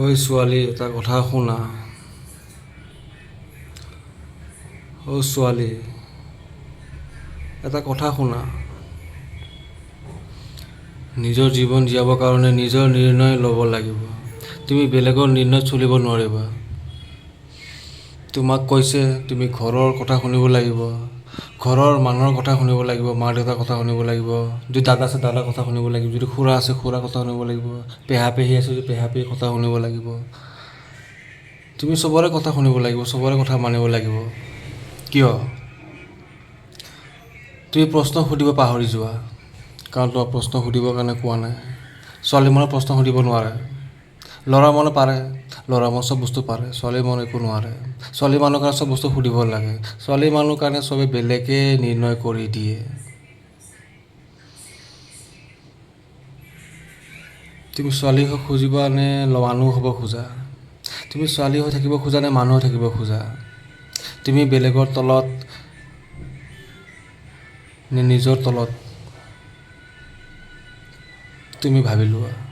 ঐ ছোৱালী, এটা কথা শুনা। ছোৱালী, এটা কথা শুনা। নিজৰ জীৱন জীয়াবৰ কাৰণে নিজৰ নিৰ্ণয় ল'ব লাগিব। তুমি বেলেগৰ নিৰ্ণয়ত চলিব নোৱাৰিবা। তোমাক কৈছে তুমি ঘৰৰ কথা শুনিব লাগিব, ঘৰৰ মানুহৰ কথা শুনিব লাগিব, মা দেউতাৰ কথা শুনিব লাগিব, যদি দাদা আছে দাদাৰ কথা শুনিব লাগিব, যদি খুৰা আছে খুৰাৰ কথা শুনিব লাগিব, পেহা পেহী আছে যদি পেহা পেহীৰ কথা শুনিব লাগিব। তুমি চবৰে কথা শুনিব লাগিব, চবৰে কথা মানিব লাগিব। কিয়? তুমি প্ৰশ্ন সুধিব পাহৰি যোৱা, কাৰণ তোমাক প্ৰশ্ন সুধিবৰ কাৰণে কোৱা নাই। ছোৱালী মানুহে প্ৰশ্ন সুধিব নোৱাৰে, ল'ৰা মানুহে পাৰে, ল'ৰা মানুহ চব বস্তু পাৰে, ছোৱালী মানুহ একো নোৱাৰে। ছোৱালী মানুহৰ কাৰণে চব বস্তু সুধিব লাগে, ছোৱালী মানুহৰ কাৰণে চবে বেলেগে নিৰ্ণয় কৰি দিয়ে। তুমি ছোৱালী হৈ খুজিবা নে মানুহ হ'ব খোজা? তুমি ছোৱালী হৈ থাকিব খোজা নে মানুহ হৈ থাকিব খোজা? তুমি বেলেগৰ তলত নে নিজৰ তলত? তুমি ভাবি লোৱা।